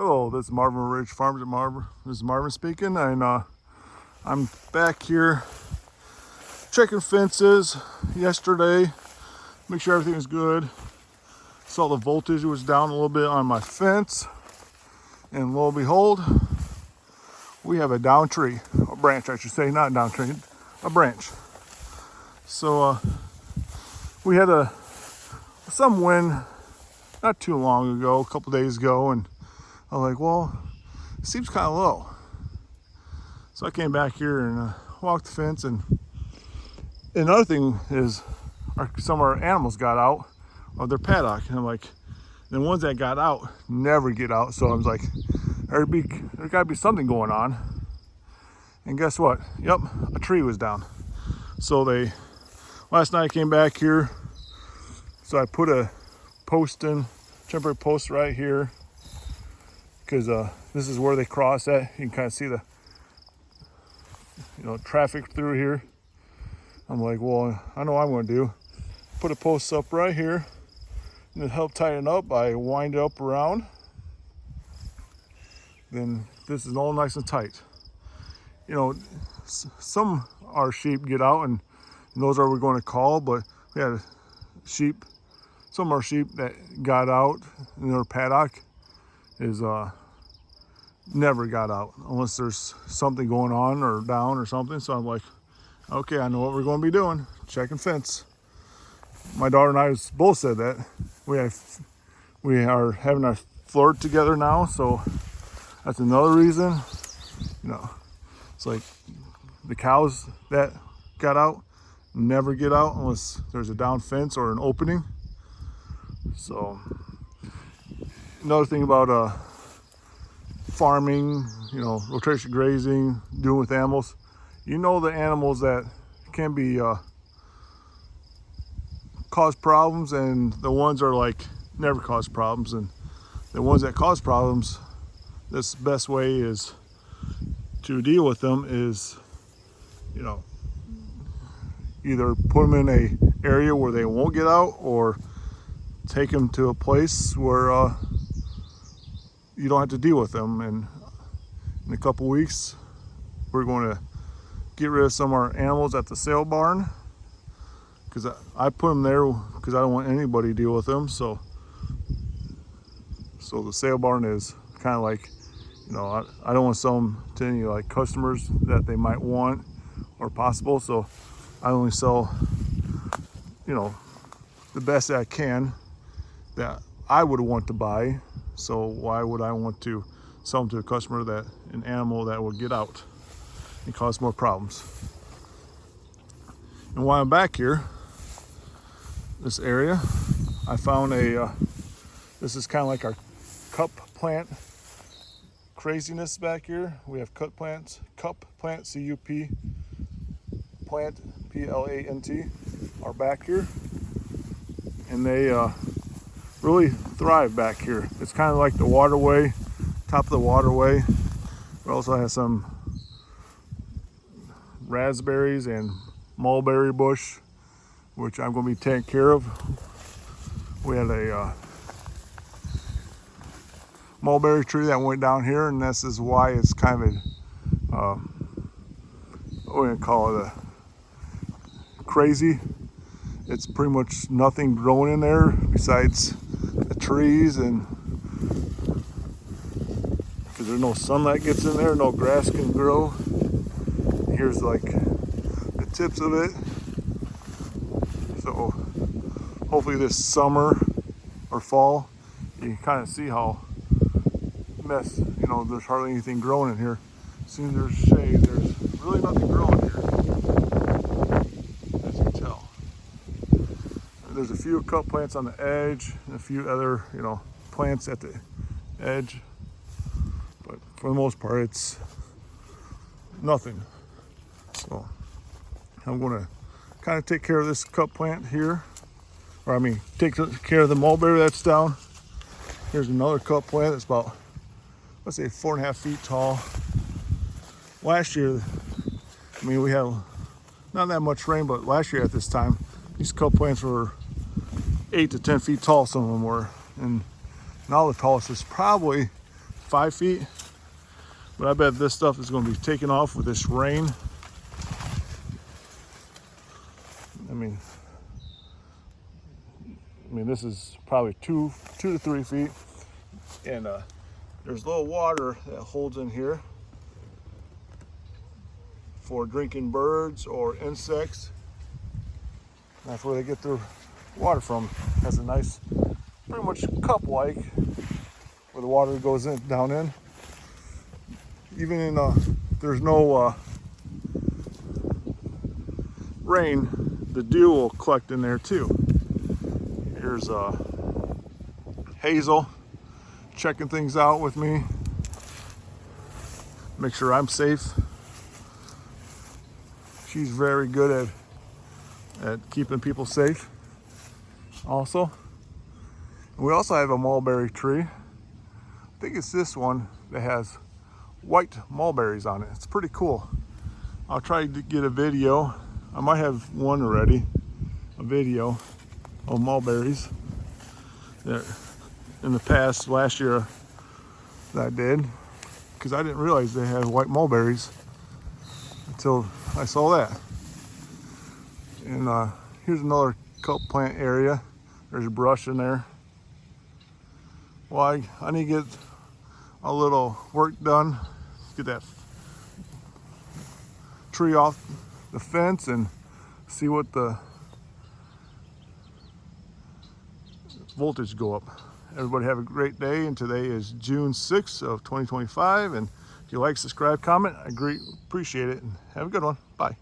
Hello, this is Marvin Ridge Farms at Marvin. This is Marvin speaking, and I'm back here checking fences yesterday, make sure everything was good. Saw the voltage was down a little bit on my fence, and lo and behold, we have a down tree, a branch I should say, not a down tree, a branch. So we had some wind not too long ago, a couple days ago, and I was like, well, it seems kind of low. So I came back here and walked the fence, and another thing is some of our animals got out of their paddock, and I'm like, the ones that got out never get out. So I was like, there got to be something going on. And guess what? Yep, a tree was down. So last night I came back here, so I put a post in, temporary post right here, because this is where they cross at. You can kind of see the traffic through here. I'm like, well, I know what I'm going to do. Put a post up right here, and to help tighten up, I wind it up around. Then this is all nice and tight. Some our sheep get out, and those are we're going to call, but we had some of our sheep that got out in their paddock is never got out unless there's something going on or down or something. So I'm like, okay, I know what we're going to be doing, checking fence. My daughter and I both said that. We are having our flirt together now, so that's another reason. It's like the cows that got out never get out unless there's a down fence or an opening. So another thing about farming, rotation grazing, doing with animals, the animals that can be cause problems, and the ones are like never cause problems, and the ones that cause problems, this best way is to deal with them is either put them in a area where they won't get out, or take them to a place where you don't have to deal with them. And in a couple weeks, we're going to get rid of some of our animals at the sale barn, because I put them there because I don't want anybody to deal with them. So the sale barn is kind of like, I don't want to sell them to any like customers that they might want or possible. So I only sell, the best that I can that I would want to buy. So why would I want to sell them to a customer an animal that will get out and cause more problems? And while I'm back here, this area, I found this is kind of like our cup plant craziness back here. We have cup plant, C-U-P, plant, P-L-A-N-T, are back here. And they really thrive back here. It's kind of like the waterway, top of the waterway. We also have some raspberries and mulberry bush, which I'm going to be taking care of. We had a mulberry tree that went down here, and this is why it's kind of we're going to call it crazy. It's pretty much nothing growing in there besides the trees, and because there's no sunlight gets in there, no grass can grow. Here's like the tips of it. So hopefully this summer or fall, you can kind of see how there's hardly anything growing in here. As soon as there's shade, there's really nothing growing here, as you can tell. There's a few cup plants on the edge and a few other, plants at the edge. But for the most part, it's nothing. So I'm going to kind of take care of this cup plant here. Take care of the mulberry that's down. Here's another cup plant that's about, let's say, 4.5 feet tall. Last year, we had not that much rain, but last year at this time, these cup plants were 8 to 10 feet tall, some of them were. And now the tallest is probably 5 feet. But I bet this stuff is going to be taken off with this rain. I mean, this is probably 2 to 3 feet. And there's a little water that holds in here for drinking birds or insects. That's where they get their water from. It has a nice, pretty much cup-like, where the water goes in, down in. Even in there's no rain, the dew will collect in there too. Here's Hazel checking things out with me, make sure I'm safe. She's very good at keeping people safe also. And we also have a mulberry tree. I think it's this one that has white mulberries on it. It's pretty cool. I'll try to get a video. I might have one already, a video of mulberries that in the past, last year that I did, because I didn't realize they had white mulberries until I saw that. And here's another cup plant area. There's brush in there. Well, I need to get a little work done, get that tree off the fence and see what the voltage go up. Everybody have a great day, and today is June 6th of 2025. And if you like, subscribe, comment, I appreciate it, and have a good one. Bye.